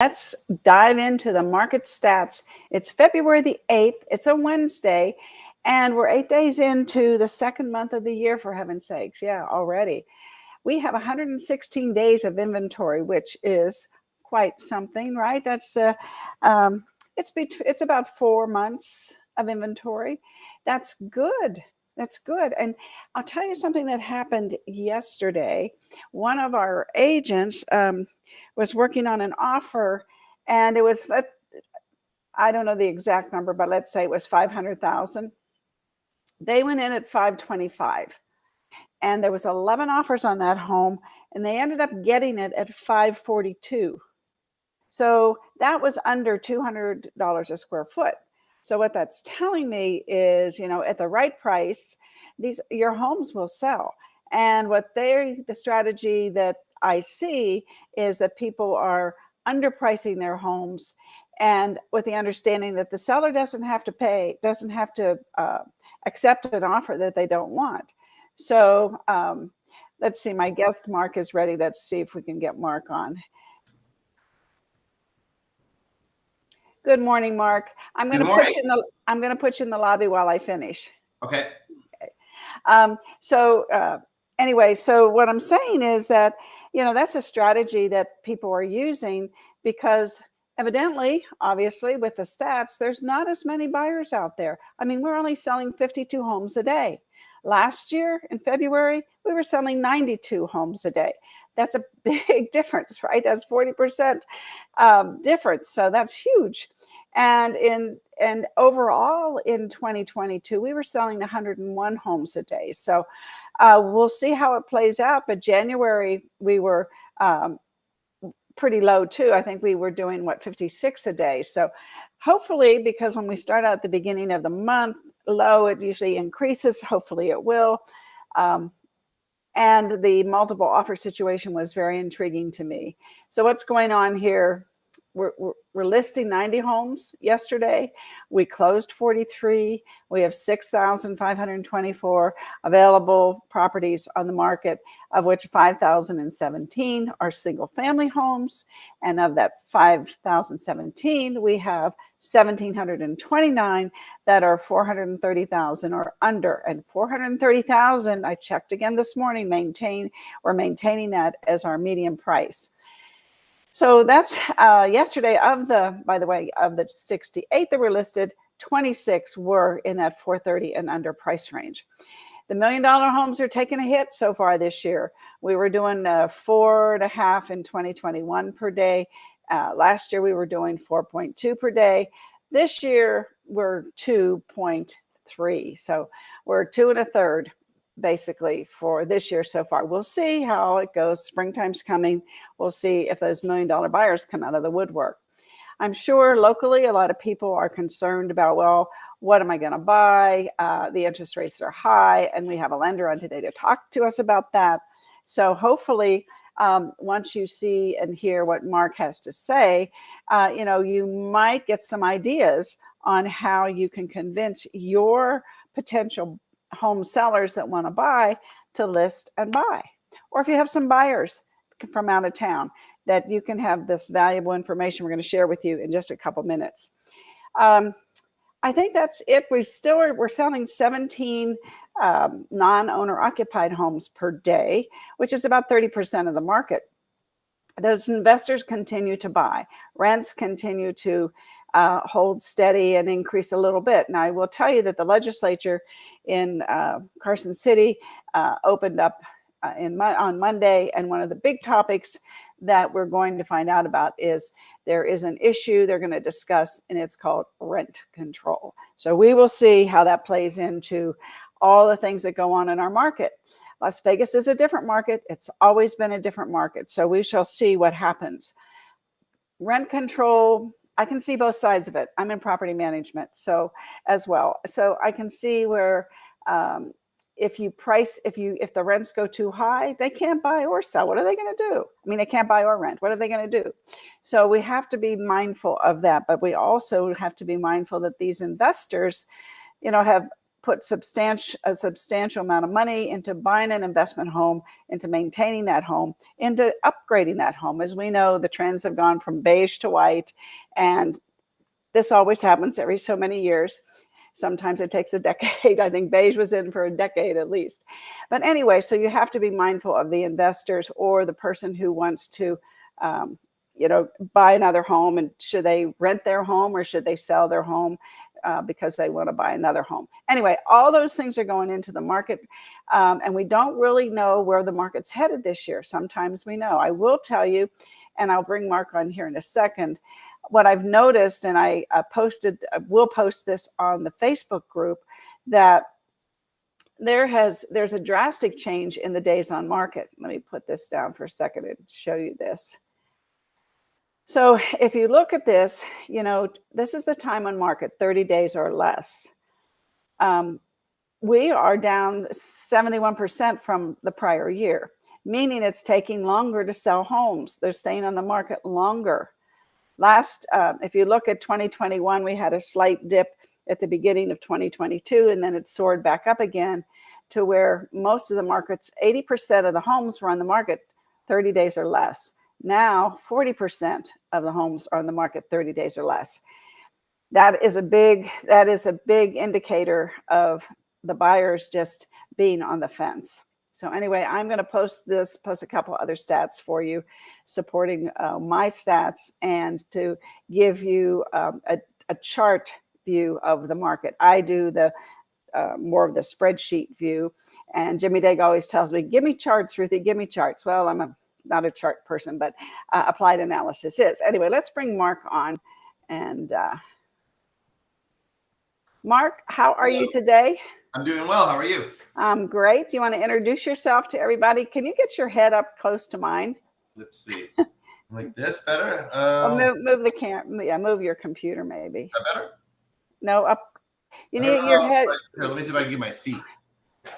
Let's dive into the market stats. It's February the 8th. It's a Wednesday, and we're 8 days into the second month of the year, for heaven's sakes. Yeah, already. We have 116 days of inventory, which is quite something, right? It's about 4 months of inventory. That's good. That's good. And I'll tell you something that happened yesterday. One of our agents was working on an offer, and it was, I don't know the exact number, but let's say it was 500,000. They went in at 525, and there was 11 offers on that home, and they ended up getting it at 542. So that was under $200 a square foot. So what that's telling me is, at the right price, your homes will sell. And the strategy that I see is that people are underpricing their homes, and with the understanding that the seller doesn't have to accept an offer that they don't want. So let's see, my guest Mark is ready. Let's see if we can get Mark on. Good morning, Mark. I'm going to put you in the lobby while I finish. Okay. Anyway, so what I'm saying is that, that's a strategy that people are using because evidently, obviously, with the stats, there's not as many buyers out there. I mean, we're only selling 52 homes a day. Last year in February, we were selling 92 homes a day. That's a big difference, right? That's 40% difference. So that's huge. And overall in 2022, we were selling 101 homes a day. So we'll see how it plays out. But January, we were pretty low too. I think we were doing 56 a day. So hopefully, because when we start out at the beginning of the month low, it usually increases. Hopefully it will. And the multiple offer situation was very intriguing to me. So what's going on here? We're listing 90 homes yesterday. We closed 43. We have 6,524 available properties on the market, of which 5,017 are single family homes. And of that 5,017, we have 1,729 that are 430,000 or under. And 430,000, I checked again this morning, we're maintaining that as our median price. So that's yesterday. By the way, of the 68 that were listed, 26 were in that 430 and under price range. The $1 million homes are taking a hit so far this year. We were doing 4.5 in 2021 per day. Last year we were doing 4.2 per day. This year we're 2.3. So we're 2 1/3. Basically for this year so far. We'll see how it goes. Springtime's coming. We'll see if those $1 million buyers come out of the woodwork. I'm sure locally a lot of people are concerned about, well, what am I going to buy? The interest rates are high, and we have a lender on today to talk to us about that. So hopefully once you see and hear what Mark has to say, you might get some ideas on how you can convince your potential home sellers that want to buy to list and buy. Or if you have some buyers from out of town, that you can have this valuable information we're going to share with you in just a couple minutes. I think that's it. We're selling 17 non-owner occupied homes per day, which is about 30% of the market. Those investors continue to buy. Rents continue to hold steady and increase a little bit. Now, I will tell you that the legislature in Carson City opened up on Monday, and one of the big topics that we're going to find out about is there is an issue they're going to discuss, and it's called rent control. So we will see how that plays into all the things that go on in our market. Las Vegas is a different market. It's always been a different market. So we shall see what happens. Rent control, I can see both sides of it. I'm in property management as well. So I can see where if the rents go too high, they can't buy or sell. What are they going to do? I mean, they can't buy or rent. What are they going to do? So we have to be mindful of that. But we also have to be mindful that these investors, have put a substantial amount of money into buying an investment home, into maintaining that home, into upgrading that home. As we know, the trends have gone from beige to white, and this always happens every so many years. Sometimes it takes a decade. I think beige was in for a decade at least. But anyway, so you have to be mindful of the investors or the person who wants to, buy another home. And should they rent their home or should they sell their home because they want to buy another home? Anyway, all those things are going into the market. And we don't really know where the market's headed this year. Sometimes we know. I will tell you, and I'll bring Mark on here in a second, what I've noticed, and I will post this on the Facebook group, that there's a drastic change in the days on market. Let me put this down for a second and show you this. So if you look at this, this is the time on market, 30 days or less. We are down 71% from the prior year, meaning it's taking longer to sell homes. They're staying on the market longer. If you look at 2021, we had a slight dip at the beginning of 2022, and then it soared back up again to where most of the markets, 80% of the homes were on the market 30 days or less. Now, 40% of the homes are on the market 30 days or less. That is a big indicator of the buyers just being on the fence. So anyway, I'm going to post this plus a couple other stats for you, supporting my stats, and to give you a chart view of the market. I do the more of the spreadsheet view, and Jimmy Dague always tells me, "Give me charts, Ruthie. Give me charts." Well, I'm not a chart person, but applied analysis is. Anyway, let's bring Mark on. And Mark, how are you today? I'm doing well. How are you? I'm great. Do you want to introduce yourself to everybody? Can you get your head up close to mine? Let's see. Like this better? Move the camera. Yeah, move your computer maybe. That better? No, up. You need your head. Here, let me see if I can get my seat.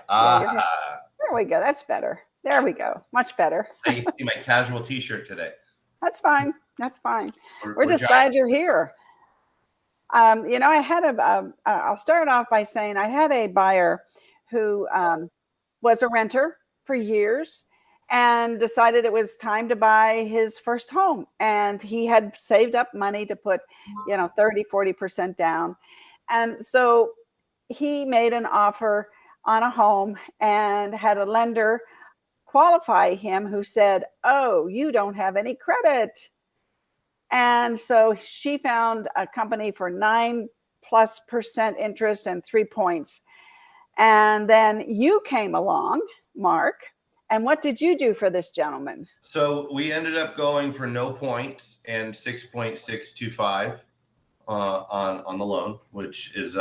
There we go. That's better. There we go. Much better. I can see my casual t-shirt today. That's fine. That's fine. We're just glad you're here. I had I'll start off by saying I had a buyer who was a renter for years and decided it was time to buy his first home. And he had saved up money to put, 30, 40% down. And so he made an offer on a home and had a lender qualify him who said, "Oh, you don't have any credit." And so she found a company for 9+% interest and 3 points. And then you came along, Mark. And what did you do for this gentleman? So we ended up going for no points and 6.625 on the loan, which is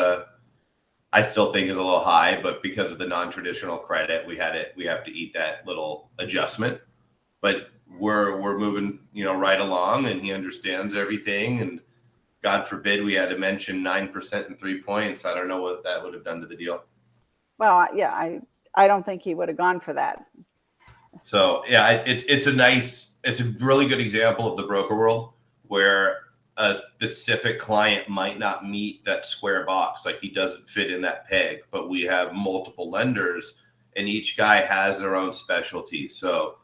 I still think is a little high, but because of the non-traditional credit, we have to eat that little adjustment. But we're moving, right along, and he understands everything. And God forbid we had to mention 9% and 3 points. I don't know what that would have done to the deal. Well, yeah, I don't think he would have gone for that. So yeah, it's a really good example of the broker world where a specific client might not meet that square box, like he doesn't fit in that peg, but we have multiple lenders and each guy has their own specialty. So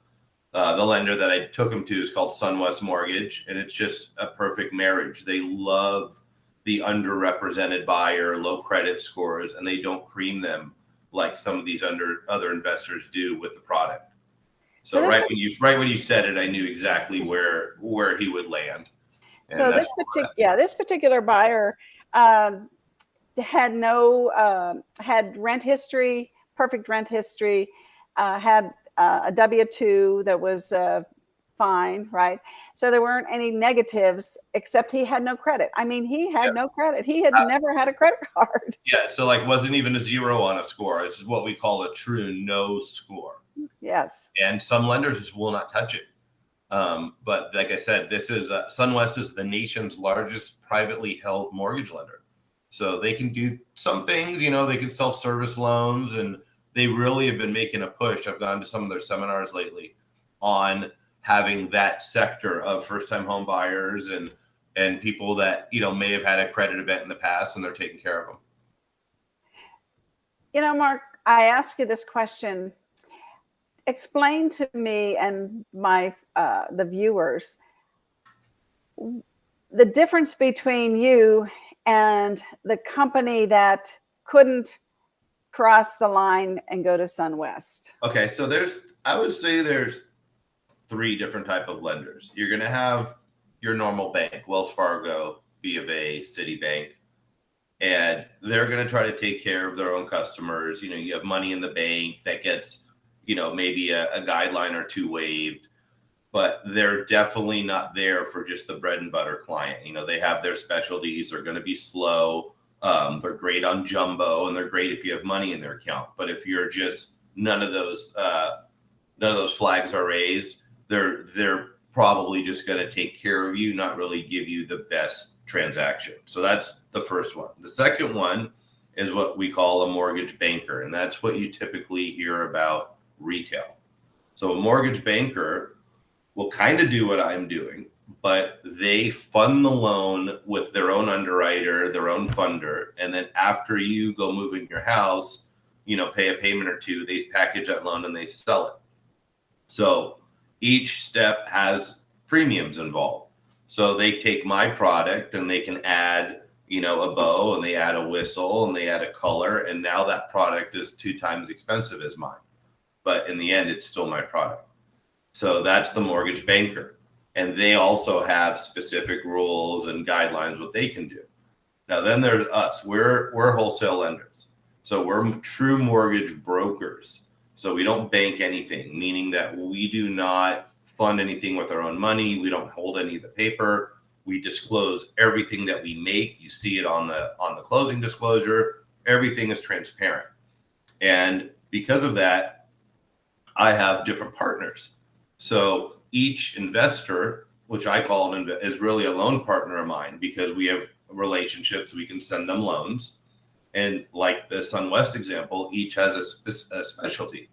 the lender that I took him to is called SunWest Mortgage, and it's just a perfect marriage. They love the underrepresented buyer, low credit scores, and they don't cream them like some of these other investors do with the product. So right when you said it, I knew exactly where he would land. And so this particular buyer had rent history, perfect rent history, had a W-2 that was fine, right? So there weren't any negatives, except he had no credit. I mean, he had no credit. He had never had a credit card. Yeah, so wasn't even a 0 on a score. It's what we call a true no score. Yes. And some lenders just will not touch it. But like I said, this is SunWest is the nation's largest privately held mortgage lender. So they can do some things, they can self-service loans, and they really have been making a push. I've gone to some of their seminars lately on having that sector of first-time home buyers and people that, may have had a credit event in the past, and they're taking care of them. Mark, I ask you this question. Explain to me and the viewers the difference between you and the company that couldn't cross the line and go to SunWest. Okay, so I would say there's 3 different type of lenders. You're going to have your normal bank, Wells Fargo, B of A, Citibank, and they're going to try to take care of their own customers. You have money in the bank that gets, maybe a guideline or 2 waived, but they're definitely not there for just the bread and butter client. They have their specialties. They're going to be slow. They're great on jumbo, and they're great if you have money in their account. But if you're just none of those flags are raised, they're probably just going to take care of you, not really give you the best transaction. So that's the first one. The second one is what we call a mortgage banker, and that's what you typically hear about retail. So a mortgage banker will kind of do what I'm doing, but they fund the loan with their own underwriter, their own funder, and then after you go move in your house, pay a payment or 2, they package that loan and they sell it. So each step has premiums involved. So they take my product and they can add, a bow, and they add a whistle, and they add a color, and now that product is 2 times expensive as mine. But in the end, it's still my product. So that's the mortgage banker. And they also have specific rules and guidelines what they can do. Now, then there's us. We're wholesale lenders. So we're true mortgage brokers. So we don't bank anything, meaning that we do not fund anything with our own money. We don't hold any of the paper. We disclose everything that we make. You see it on the closing disclosure. Everything is transparent. And because of that, I have different partners. So each investor, which I call is really a loan partner of mine, because we have relationships. We can send them loans. And like the SunWest example, each has a specialty.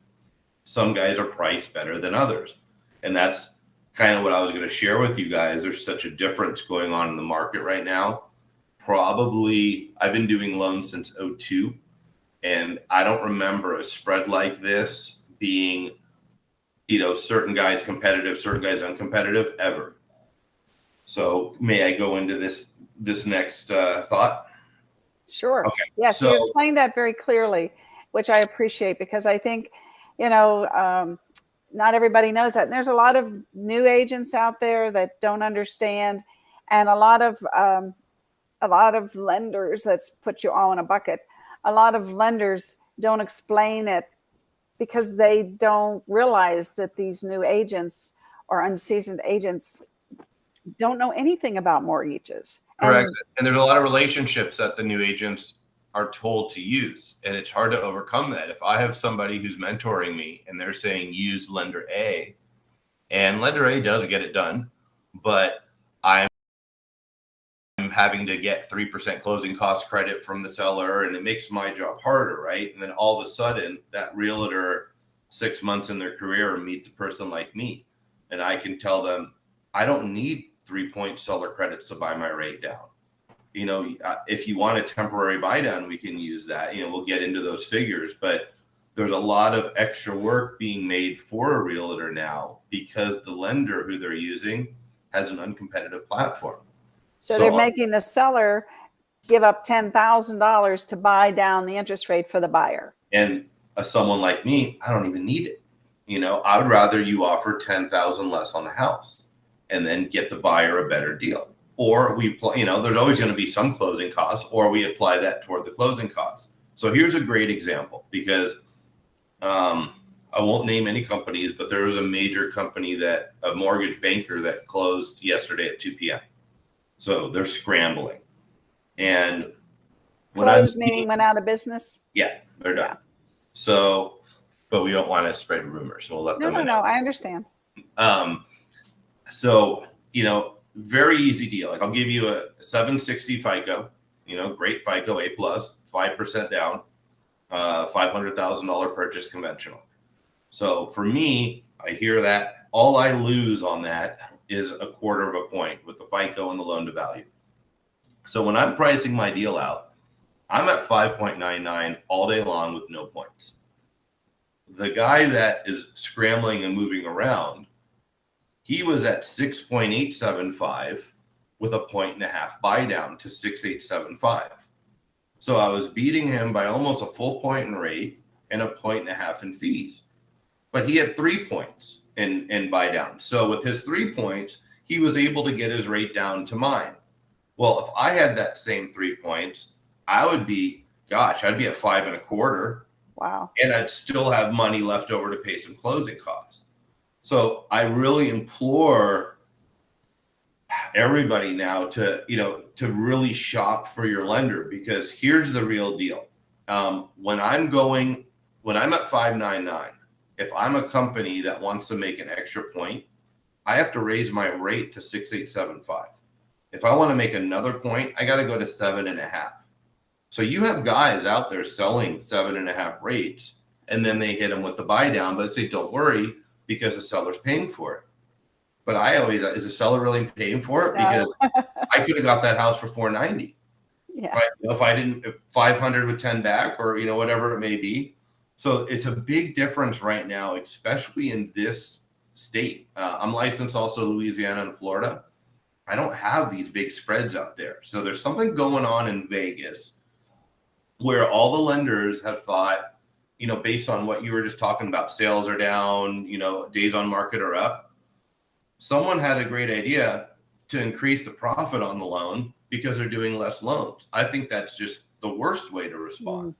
Some guys are priced better than others. And that's kind of what I was going to share with you guys. There's such a difference going on in the market right now. Probably, I've been doing loans since 2002, and I don't remember a spread like this being, certain guys competitive, certain guys uncompetitive ever. So may I go into this next thought? Sure. Okay. Yes, So, you explained that very clearly, which I appreciate, because I think, not everybody knows that. And there's a lot of new agents out there that don't understand, and a lot of lenders, let's put you all in a bucket. A lot of lenders don't explain it because they don't realize that these new agents or unseasoned agents don't know anything about mortgages. correct. And there's a lot of relationships that the new agents are told to use, and it's hard to overcome that. If I have somebody who's mentoring me and they're saying use lender A, and lender A does get it done, but I'm having to get 3% closing cost credit from the seller, and it makes my job harder, right? And then all of a sudden that realtor 6 months in their career meets a person like me, and I can tell them, I don't need 3-point seller credits to buy my rate down. If you want a temporary buy down, we can use that. We'll get into those figures, but there's a lot of extra work being made for a realtor now because the lender who they're using has an uncompetitive platform. So they're making the seller give up $10,000 to buy down the interest rate for the buyer. And someone like me, I don't even need it. I would rather you offer $10,000 less on the house and then get the buyer a better deal. Or there's always going to be some closing costs, or we apply that toward the closing costs. So here's a great example, because I won't name any companies, but there was a major company a mortgage banker that closed yesterday at 2 p.m. So they're scrambling. And closed meaning went out of business? Yeah, they're done. Yeah. So, but we don't want to spread rumors. So we'll let them know. No, I understand. So, very easy deal. Like, I'll give you a 760 FICO, great FICO, A+, 5% down, $500,000 purchase conventional. So for me, I hear that all I lose on that is 1/4 of a point with the FICO and the loan to value. So when I'm pricing my deal out, I'm at 5.99 all day long with no points. The guy that is scrambling and moving around, he was at 6.875 with a 1.5 buy down to 6.875. So I was beating him by almost a full point in rate and a 1.5 in fees. But he had 3 points in buy down. So with his 3 points, he was able to get his rate down to mine. Well, if I had that same 3 points, I would be, I'd be at 5.25. Wow. And I'd still have money left over to pay some closing costs. So I really implore everybody now to really shop for your lender, because here's the real deal. When I'm at 5.99, if I'm a company that wants to make an extra point, I have to raise my rate to 6.875. If I want to make another point, I got to go to 7.5. So you have guys out there selling 7.5 rates, and then they hit them with the buy down, but say, don't worry, because the seller's paying for it. But I always, is the seller really paying for it? Because I could have got that house for 490. Yeah. Right? If I didn't, 500 with 10 back, or whatever it may be. So it's a big difference right now, especially in this state. I'm licensed also Louisiana and Florida. I don't have these big spreads out there. So there's something going on in Vegas where all the lenders have thought, based on what you were just talking about, sales are down, days on market are up. Someone had a great idea to increase the profit on the loan because they're doing less loans. I think that's just the worst way to respond.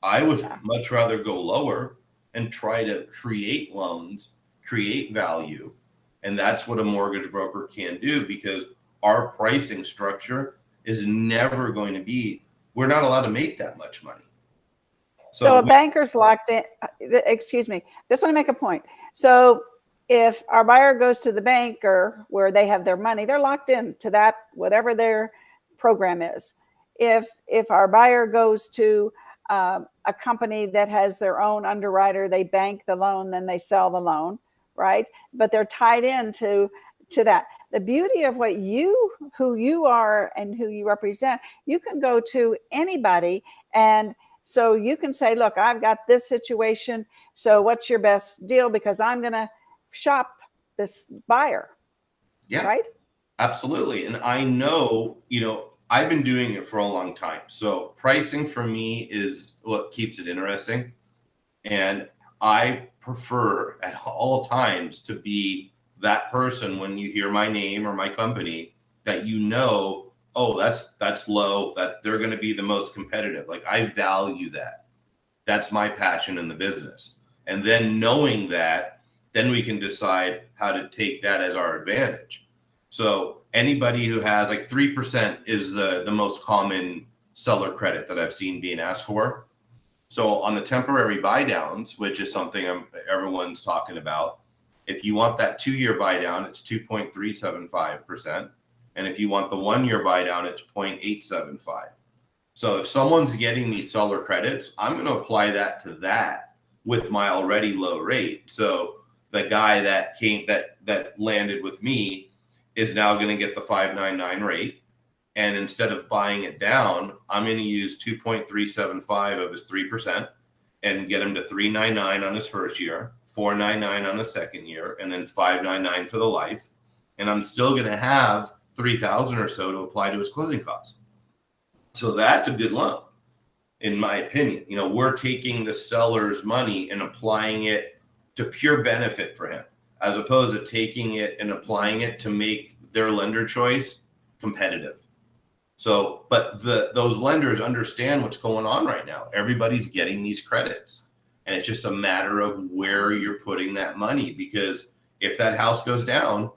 I would much rather go lower and try to create loans, create value. And that's what a mortgage broker can do, because our pricing structure is never going to be, we're not allowed to make that much money. So a banker's locked in, excuse me, just want to make a point. So if our buyer goes to the banker where they have their money, they're locked in to that, whatever their program is. If our buyer goes to a company that has their own underwriter, they bank the loan, then they sell the loan, right? But they're tied into that. The beauty of who you are and who you represent, you can go to anybody, and so you can say, look, I've got this situation. So what's your best deal? Because I'm going to shop this buyer. Yeah, right? Absolutely. And I know, I've been doing it for a long time. So pricing for me is what keeps it interesting. And I prefer at all times to be that person when you hear my name or my company that oh, that's low, that they're going to be the most competitive. Like, I value that. That's my passion in the business. And then knowing that, then we can decide how to take that as our advantage. So anybody who has, like, 3% is the most common seller credit that I've seen being asked for. So on the temporary buy downs, which is something everyone's talking about, if you want that 2-year buy down, it's 2.375%. And if you want the 1-year buy down, it's 0.875. So if someone's getting these seller credits, I'm going to apply that to that with my already low rate. So the guy that landed with me is now going to get the 5.99 rate. And instead of buying it down, I'm going to use 2.375 of his 3% and get him to 3.99 on his first year, 4.99 on the second year, and then 5.99 for the life. And I'm still going to have $3,000 or so to apply to his closing costs. So that's a good loan, in my opinion. We're taking the seller's money and applying it to pure benefit for him, as opposed to taking it and applying it to make their lender choice competitive. So, but those lenders understand what's going on right now. Everybody's getting these credits, and it's just a matter of where you're putting that money. Because if that house goes down,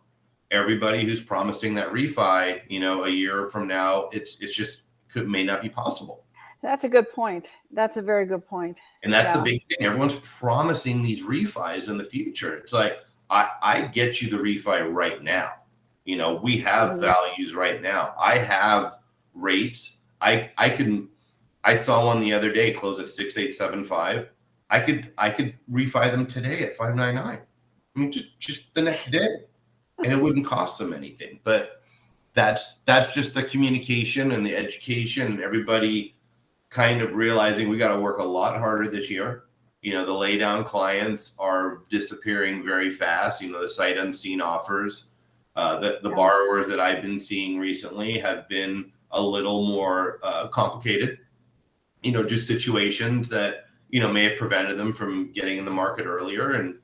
everybody who's promising that refi, a year from now, it's just may not be possible. That's a good point. That's a very good point. And that's the big thing. Everyone's promising these refis in the future. It's like, I get you the refi right now. We have values right now. I have rates. I saw one the other day close at 6.875. I could refi them today at 5.99. I mean, just the next day, and it wouldn't cost them anything. But that's just the communication and the education, and everybody kind of realizing we got to work a lot harder this year. You know, the lay down clients are disappearing very fast. You know, the sight unseen offers. The borrowers that I've been seeing recently have been a little more complicated. You know, just situations that, you know, may have prevented them from getting in the market earlier. And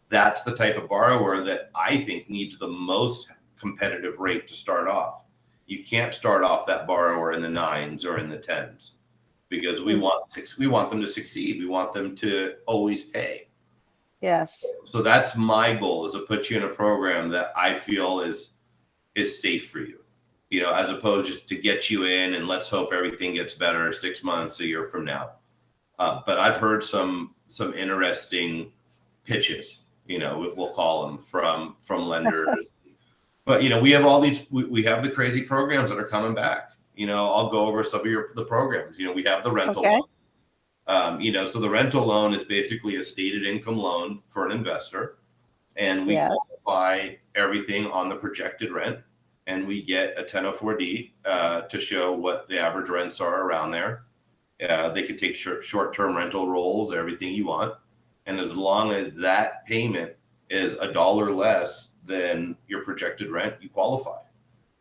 that's the type of borrower that I think needs the most competitive rate to start off. You can't start off that borrower in the 9s or in the 10s, because we want them to succeed. We want them to always pay. Yes. So that's my goal, is to put you in a program that I feel is safe for you. You know, as opposed just to get you in and let's hope everything gets better 6 months, a year from now. But I've heard some interesting pitches, you know, we'll call them, from lenders. But, you know, we have all these, we have the crazy programs that are coming back. You know, I'll go over some of the programs. You know, we have the rental loan. You know, so the rental loan is basically a stated income loan for an investor. And we qualify everything on the projected rent. And we get a 1004D to show what the average rents are around there. They can take short-term rental rolls, everything you want. And as long as that payment is $1 less than your projected rent, you qualify.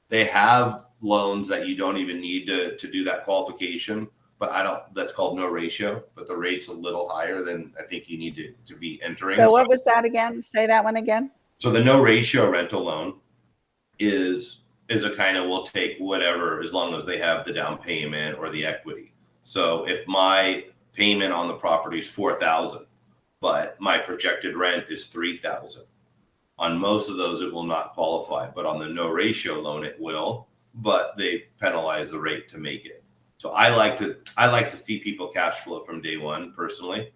They have loans that you don't even need to do that qualification, but that's called no ratio, but the rate's a little higher than I think you need to be entering. So what was that again? Say that one again. So the no ratio rental loan is a kind of, we'll take whatever, as long as they have the down payment or the equity. So if my payment on the property is $4,000, but my projected rent is $3,000, on most of those it will not qualify, but on the no ratio loan it will, but they penalize the rate to make it. So I like to see people cash flow from day one personally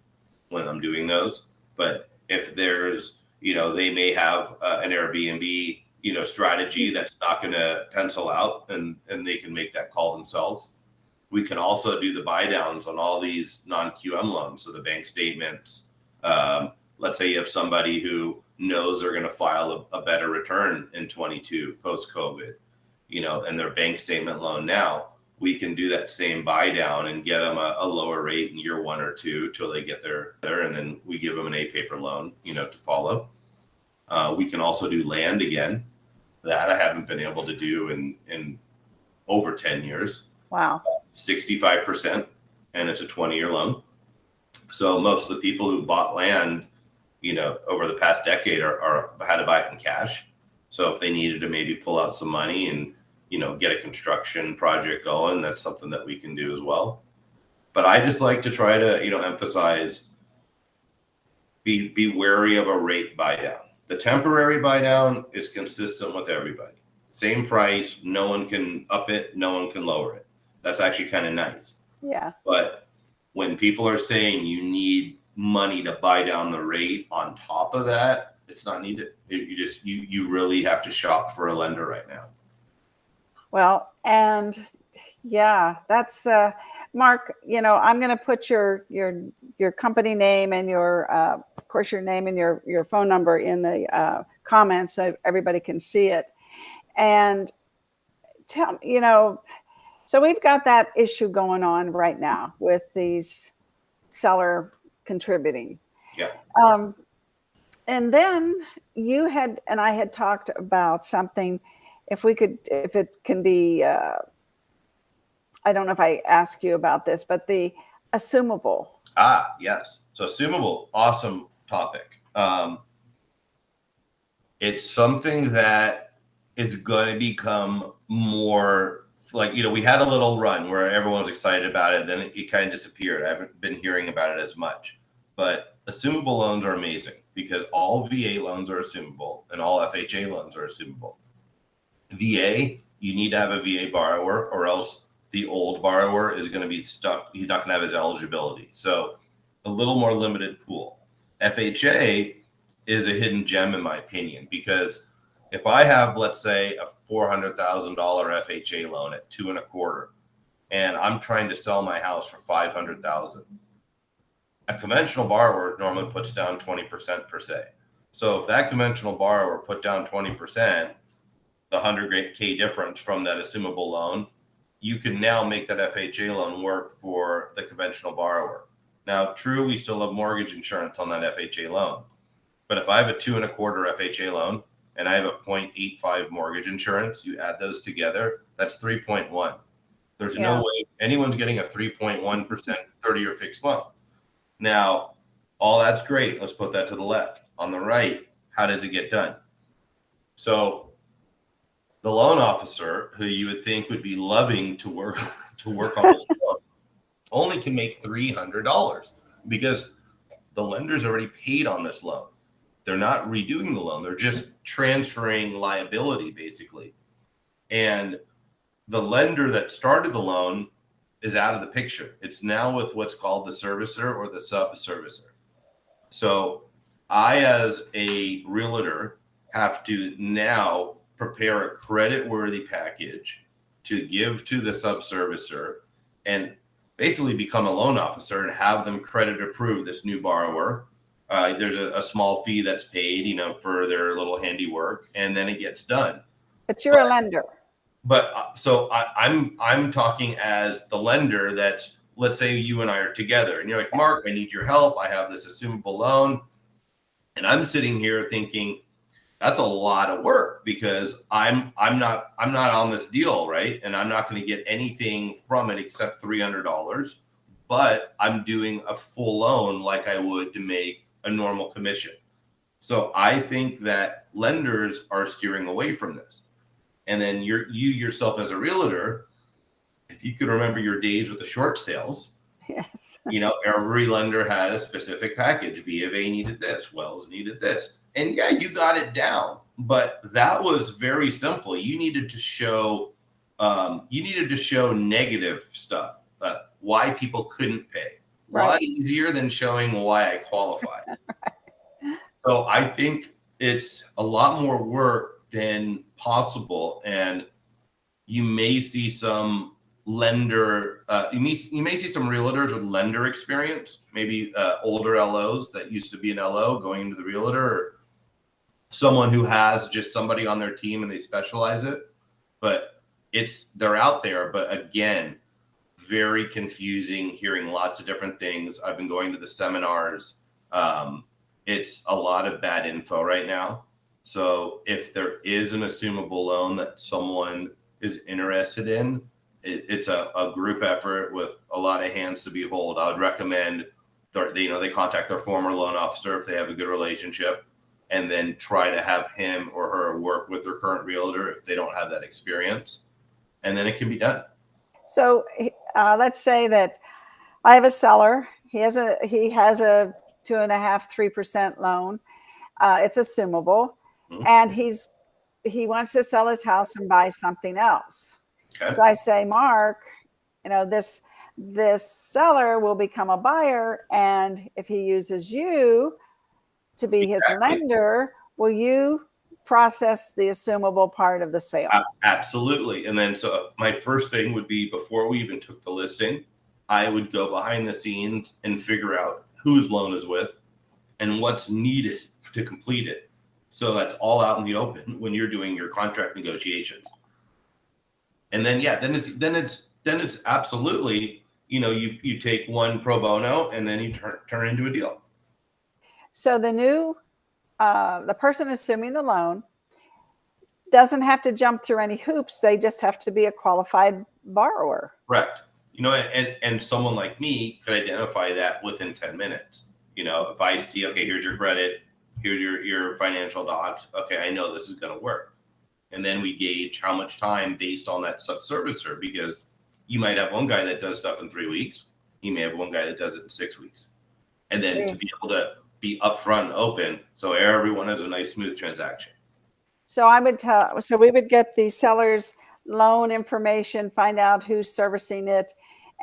when I'm doing those. But if there's, you know, they may have an Airbnb, you know, strategy that's not going to pencil out, and they can make that call themselves. We can also do the buy downs on all these non-QM loans. So the bank statements, let's say you have somebody who knows they're going to file a better return in 22 post-COVID, you know, and their bank statement loan now, we can do that same buy down and get them a lower rate in year 1 or 2 till they get there. And then we give them an A paper loan, you know, to follow. We can also do land again. That I haven't been able to do in over 10 years. Wow. 65%, and it's a 20-year loan. So most of the people who bought land, you know, over the past decade are had to buy it in cash. So if they needed to maybe pull out some money and, you know, get a construction project going, that's something that we can do as well. But I just like to try to, you know, emphasize, be wary of a rate buy down. The temporary buy down is consistent with everybody. Same price, no one can up it, no one can lower it. That's actually kind of nice. Yeah. But when people are saying you need money to buy down the rate on top of that, it's not needed. You really have to shop for a lender right now. Well, and yeah, that's Mark, you know, I'm going to put your company name and your of course your name and your phone number in the comments so everybody can see it. And tell, you know, so we've got that issue going on right now with these seller contributing. Yeah. And then you had, and I had talked about something, if it can be, I don't know if I asked you about this, but the assumable. Ah, yes. So assumable, awesome topic. It's something that is going to become more like, you know, we had a little run where everyone was excited about it. Then it kind of disappeared. I haven't been hearing about it as much, but assumable loans are amazing because all VA loans are assumable and all FHA loans are assumable. VA, you need to have a VA borrower or else the old borrower is going to be stuck. He's not going to have his eligibility. So a little more limited pool. FHA is a hidden gem in my opinion, because if I have, let's say, a $400,000 FHA loan at 2.25%, and I'm trying to sell my house for $500,000, a conventional borrower normally puts down 20% per se. So if that conventional borrower put down 20%, the $100K difference from that assumable loan you can now make that FHA loan work for the conventional borrower. Now, true, we still have mortgage insurance on that FHA loan. But if I have a 2.25 FHA loan and I have a 0.85 mortgage insurance, you add those together, that's 3.1. There's no way anyone's getting a 3.1% 30-year fixed loan. Now, all that's great. Let's put that to the left. On the right, how does it get done? So the loan officer, who you would think would be loving to work on this loan, only can make $300 because the lender's already paid on this loan. They're not redoing the loan. They're just transferring liability, basically. And the lender that started the loan is out of the picture. It's now with what's called the servicer or the sub-servicer. So I, as a realtor, have to now prepare a credit-worthy package to give to the sub-servicer and basically become a loan officer and have them credit approve this new borrower. There's a small fee that's paid, for their little handiwork, and then it gets done. But you're a lender. But so I'm talking as the lender. That's, let's say you and I are together, and you're like, Mark, I need your help. I have this assumable loan, and I'm sitting here thinking that's a lot of work because I'm not on this deal, right? And I'm not going to get anything from it except $300. But I'm doing a full loan like I would to make a normal commission. So I think that lenders are steering away from this. And then you yourself as a realtor, if you could remember your days with the short sales, yes, every lender had a specific package. B of A needed this, Wells needed this. And yeah, you got it down, but that was very simple. You needed to show negative stuff, why people couldn't pay. Right. A lot easier than showing why I qualified. So I think it's a lot more work than possible, and you may see some lender, you may see some realtors with lender experience, maybe older LOs that used to be an LO going into the realtor, or someone who has just somebody on their team and they specialize it. But they're out there, but again, very confusing, hearing lots of different things. I've been going to the seminars. It's a lot of bad info right now. So if there is an assumable loan that someone is interested in, it's a group effort with a lot of hands to behold. I would recommend they contact their former loan officer if they have a good relationship, and then try to have him or her work with their current realtor if they don't have that experience, and then it can be done. So let's say that I have a seller. He has a 2.5%, 3% loan. It's assumable, and he wants to sell his house and buy something else. Okay. So I say, Mark, this seller will become a buyer, and if he uses you to be his lender, will you process the assumable part of the sale? Absolutely. And then so my first thing would be, before we even took the listing, I would go behind the scenes and figure out whose loan is with and what's needed to complete it. So that's all out in the open when you're doing your contract negotiations. And then then it's absolutely, you take one pro bono and then you turn into a deal. So the person assuming the loan doesn't have to jump through any hoops. They just have to be a qualified borrower. Correct. And someone like me could identify that within 10 minutes. If I see, okay, here's your credit, here's your financial docs. Okay, I know this is going to work. And then we gauge how much time based on that sub-servicer, because you might have one guy that does stuff in 3 weeks. You may have one guy that does it in 6 weeks. And then to be able to be upfront and open, so everyone has a nice, smooth transaction. So we would get the seller's loan information, find out who's servicing it,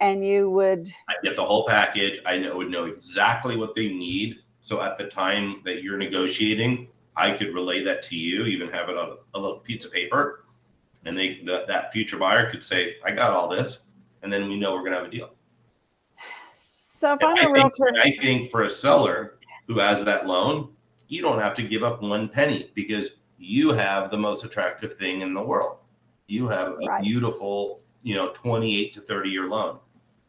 and you would... I get the whole package. I would know exactly what they need. So at the time that you're negotiating, I could relay that to you, even have it on a little piece of paper, and that future buyer could say, I got all this, and then we know we're going to have a deal. So if I'm a realtor... I think for a seller who has that loan, you don't have to give up one penny because you have the most attractive thing in the world. you have a Right. beautiful, 28 to 30-year loan.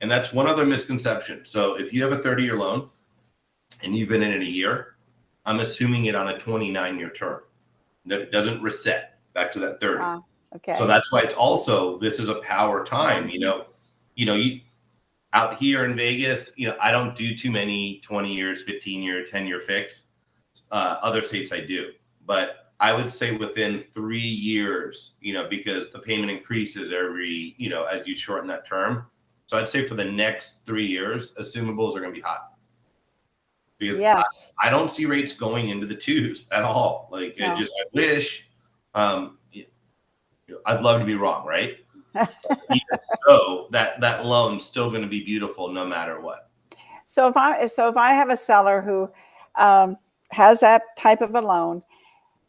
And that's one other misconception. So if you have a 30-year loan and you've been in it a year, I'm assuming it on a 29-year term. It doesn't reset back to that 30. Okay. So that's why it's also, this is a power time, you out here in Vegas, I don't do too many 20 years, 15-year, 10-year fix. Other states I do, but I would say within 3 years, because the payment increases every, as you shorten that term. So I'd say for the next 3 years, assumables are going to be hot. Because yes. I don't see rates going into the twos at all. Like, No. I wish, I'd love to be wrong, right? Even so, that loan's still going to be beautiful no matter what. So if I have a seller who has that type of a loan,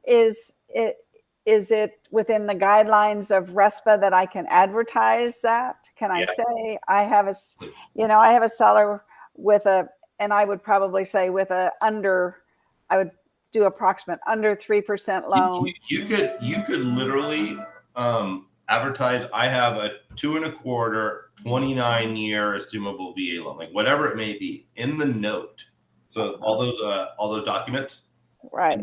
is it within the guidelines of RESPA that I can advertise that? Can I say I have a seller with and I would probably say I would do approximate under 3% loan. You could literally advertise, I have a 2.25, 29-year assumable VA loan, like whatever it may be, in the note. So all those documents, right,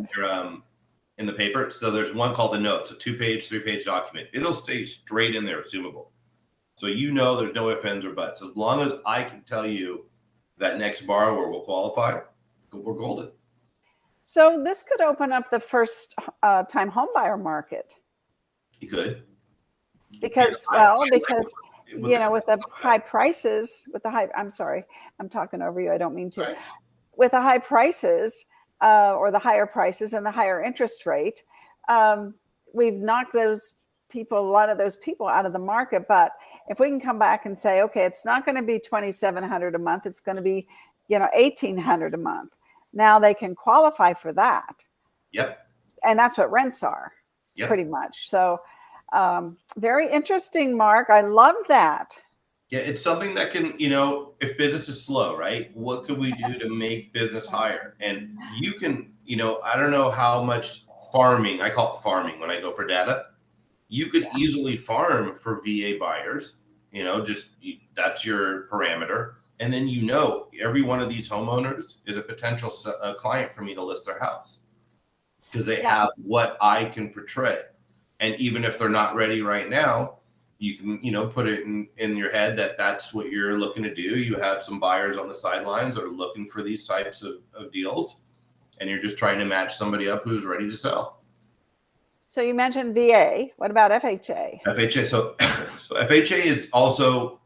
in the paper. So there's one called the note. It's a 2-page, 3-page document. It'll stay straight in there, assumable. So there's no ifs, ands, or buts. As long as I can tell you that next borrower will qualify, we're golden. So this could open up the first time home buyer market. You could. Because with the high prices, I'm sorry, I'm talking over you. I don't mean to. Right. With the high prices or the higher prices and the higher interest rate, we've knocked a lot of those people out of the market. But if we can come back and say, okay, it's not going to be $2,700 a month, it's going to be, $1,800 a month. Now they can qualify for that. Yep. And that's what rents are, pretty much. So very interesting, Mark. I love that. Yeah, it's something that can, if business is slow, right? What could we do to make business higher? And you can, I don't know how much farming, I call it farming when I go for data. You could easily farm for VA buyers, that's your parameter. And then, every one of these homeowners is a potential client for me to list their house because they have what I can portray. And even if they're not ready right now, you can, put it in your head that that's what you're looking to do. You have some buyers on the sidelines that are looking for these types of deals, and you're just trying to match somebody up who's ready to sell. So you mentioned VA. What about FHA? FHA. So FHA is also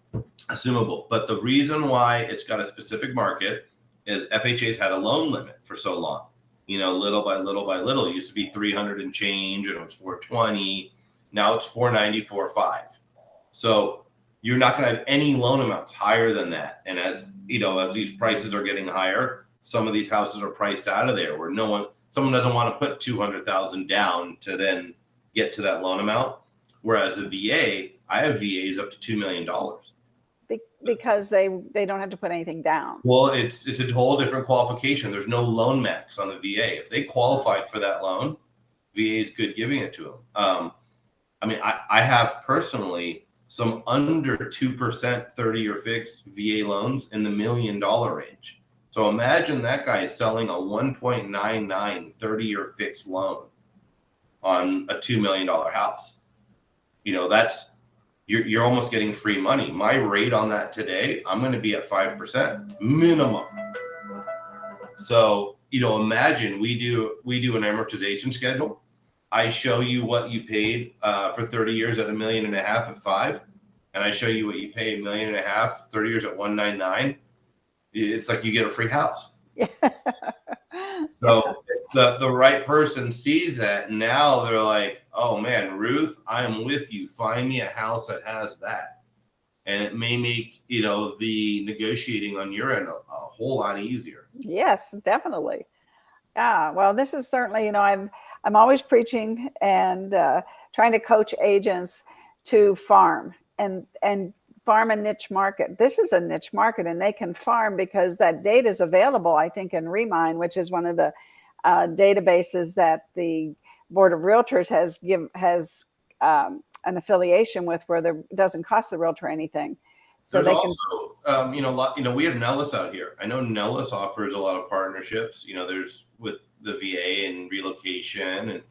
assumable, but the reason why it's got a specific market is FHA's had a loan limit for so long. Little by little by little. It used to be 300 and change, and it was 420. Now it's 490, 45. So you're not going to have any loan amounts higher than that. And as these prices are getting higher, some of these houses are priced out of there where someone doesn't want to put 200,000 down to then get to that loan amount. Whereas a VA, I have VAs up to $2 million. Because they don't have to put anything down. Well, it's a whole different qualification. There's no loan max on the VA. If they qualified for that loan, VA is good giving it to them. I have personally some under 2% 30-year fixed VA loans in the $1 million range. So imagine that guy selling a 1.99 30-year fixed loan on a $2 million house. That's you're almost getting free money. My rate on that today, I'm going to be at 5% minimum. So, imagine we do an amortization schedule. I show you what you paid for 30 years at $1.5 million at 5, and I show you what you pay $1.5 million 30 years at 1.99. It's like you get a free house. So the right person sees that. Now they're like, oh man, Ruth, I am with you. Find me a house that has that. And it may make, the negotiating on your end a whole lot easier. Yes, definitely. Yeah. Well, this is certainly, I'm always preaching and trying to coach agents to farm and farm a niche market. This is a niche market, and they can farm because that data is available, I think, in Remine, which is one of the databases that the Board of Realtors has an affiliation with where it doesn't cost the realtor anything. So There's they also, we have Nellis out here. I know Nellis offers a lot of partnerships. There's with the VA and relocation, and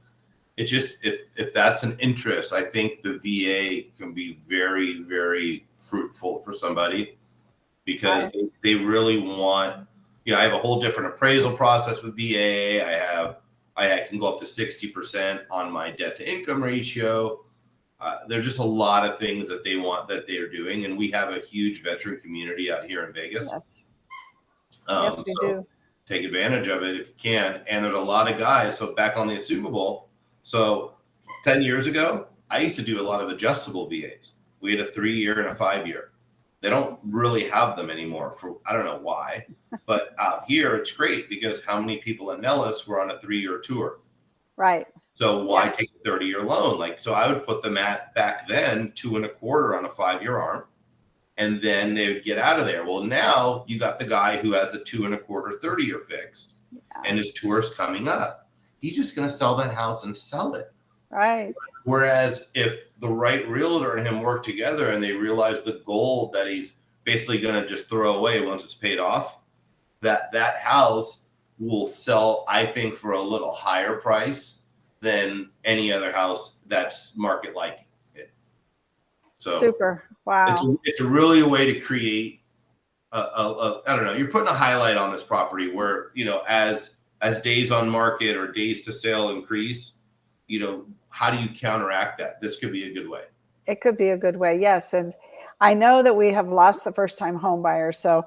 it just if that's an interest, I think the VA can be very, very fruitful for somebody because they really want. I have a whole different appraisal process with VA. I can go up to 60% on my debt to income ratio. There's just a lot of things that they want that they're doing, and we have a huge veteran community out here in Vegas. Yes, yes, we do. Take advantage of it if you can. And there's a lot of guys. So back on the assumable. So 10 years ago, I used to do a lot of adjustable VAs. We had a 3-year and a 5-year. They don't really have them anymore I don't know why, but out here it's great because how many people at Nellis were on a 3-year tour? Right. So why take a 30-year loan? So I would put them at back then 2.25 on a 5-year arm, and then they would get out of there. Well, now you got the guy who has the 2.25 30-year fixed, and his tour's coming up. He's just going to sell that house and sell it. Right. Whereas if the right realtor and him work together and they realize the gold that he's basically going to just throw away once it's paid off, that house will sell, I think, for a little higher price than any other house that's market like it. So super. Wow. It's really a way to create I don't know, you're putting a highlight on this property where, as days on market or days to sale increase, how do you counteract that? This could be a good way. It could be a good way. Yes. And I know that we have lost the first time home buyers. So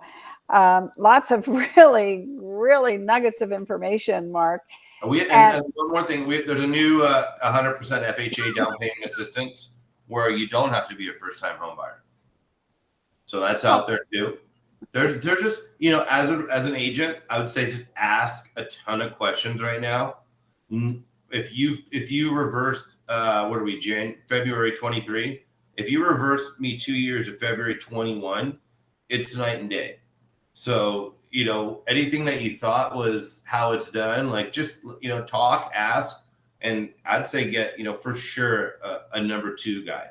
lots of really, really nuggets of information, Mark. And one more thing, there's a new 100% FHA down payment assistance where you don't have to be a first time home buyer. So that's out there too. There's just, as an agent, I would say just ask a ton of questions right now. If you reversed, February 23, if you reversed me 2 years of February 21, it's night and day. So, anything that you thought was how it's done, just, talk, ask, and I'd say get, for sure a number 2 guy.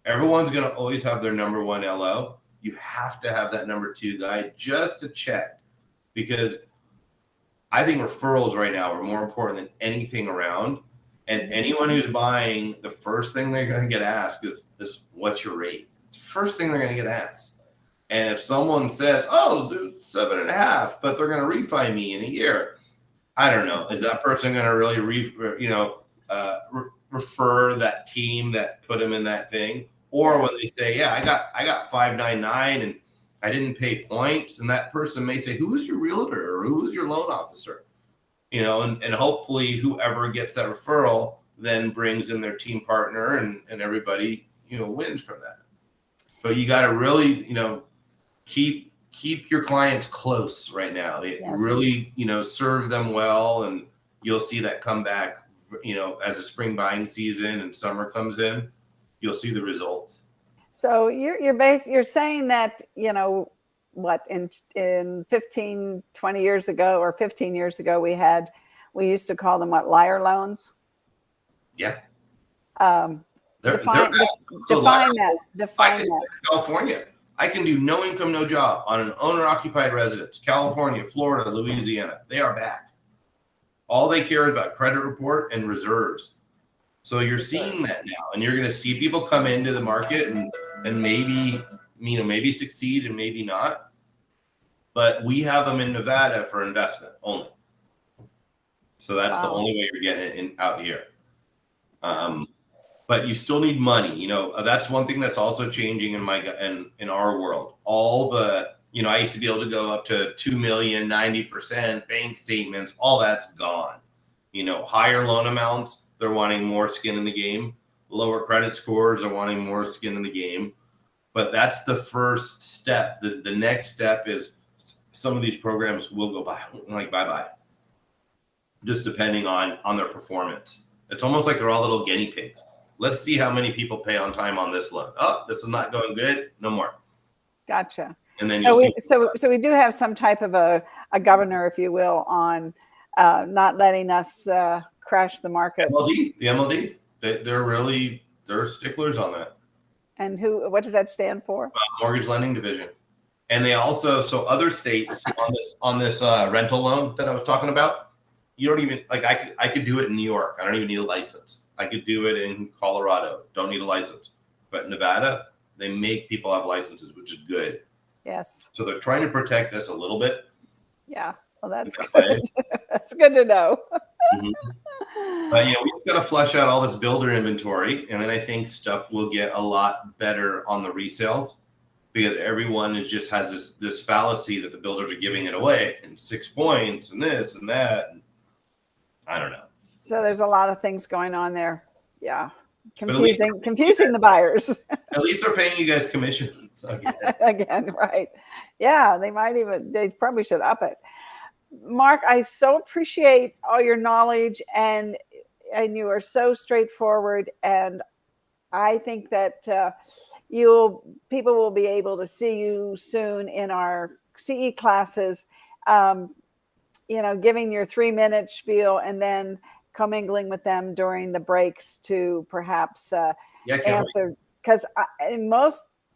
Everyone's going to always have their number 1 LO. You have to have that number 2 guy just to check, because I think referrals right now are more important than anything around. And anyone who's buying, the first thing they're going to get asked is what's your rate? It's the first thing they're going to get asked. And if someone says, oh, 7.5, but they're going to refi me in a year, I don't know. Is that person going to really refer that team that put them in that thing? Or when they say, yeah, I got 599 and I didn't pay points, and that person may say, who was your realtor or who was your loan officer? And hopefully whoever gets that referral then brings in their team partner and everybody, wins from that. But you got to really, keep your clients close right now. Yes. Really, serve them well, and you'll see that come back, as the spring buying season and summer comes in, you'll see the results. So you're saying that, in 15, 20 years ago or 15 years ago, we used to call them liar loans. Yeah. Define that. California. I can do no income, no job on an owner-occupied residence. California, Florida, Louisiana, they are back. All they care is about credit report and reserves. So you're seeing that now, and you're going to see people come into the market and maybe succeed and maybe not. But we have them in Nevada for investment only. So that's the only way you're getting it out here. But you still need money. That's one thing that's also changing in our world. All the, I used to be able to go up to 2 million, 90% bank statements. All that's gone. Higher loan amounts, they're wanting more skin in the game. Lower credit scores are wanting more skin in the game. But that's the first step. The next step is some of these programs will go bye-bye. Just depending on their performance. It's almost like they're all little guinea pigs. Let's see how many people pay on time on this loan. Oh, this is not going good. No more. Gotcha. And then so we do have some type of a governor, if you will, on not letting us crash the market. The MLD, they're really they're sticklers on that. And what does that stand for? Mortgage lending division. And they also, so other states on this rental loan that I was talking about, you don't even, like, I could do it in New York. I don't even need a license. I could do it in Colorado. Don't need a license. But in Nevada, they make people have licenses, which is good. Yes. So they're trying to protect us a little bit. Yeah. Well, that's good. That's good to know. Mm-hmm. But, we just got to flush out all this builder inventory. And then I think stuff will get a lot better on the resales, because everyone just has this fallacy that the builders are giving it away and 6 points and this and that. And I don't know. So there's a lot of things going on there. Yeah. Confusing the buyers. At least they're paying you guys commissions again, right? Yeah, they probably should up it. Marc, I so appreciate all your knowledge, and you are so straightforward, and I think that people will be able to see you soon in our CE classes, giving your 3-minute spiel and then commingling with them during the breaks to perhaps answer, because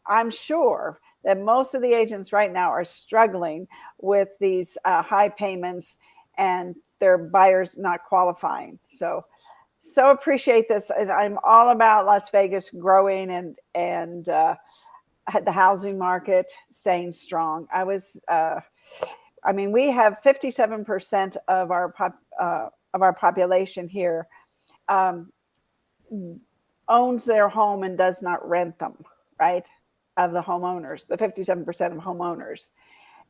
I'm sure that most of the agents right now are struggling with these high payments and their buyers not qualifying. So appreciate this. And I'm all about Las Vegas growing and the housing market staying strong. We have 57% of our population here owns their home and does not rent them, right? Of the homeowners, the 57% of homeowners.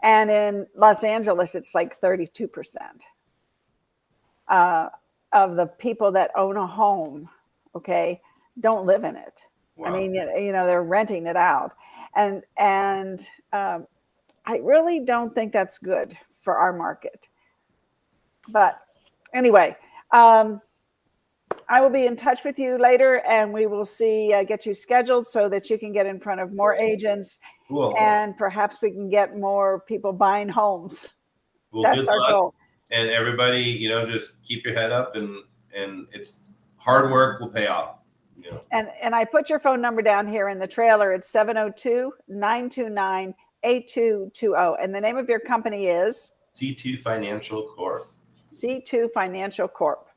And in Los Angeles, it's like 32% of the people that own a home, okay, don't live in it. Wow. I mean, they're renting it out. And I really don't think that's good for our market. But anyway, I will be in touch with you later, and we will get you scheduled so that you can get in front of more agents. Cool. And perhaps we can get more people buying homes. Well, that's our goal. And everybody, just keep your head up, and it's hard work will pay off. And I put your phone number down here in the trailer. It's 702-929-8220. And the name of your company is? C2 Financial Corp. C2 Financial Corp.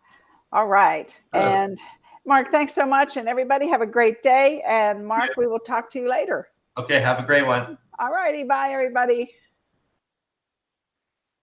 All right. And Marc, thanks so much. And everybody have a great day. And Marc, we will talk to you later. Okay. Have a great one. All righty. Bye, everybody.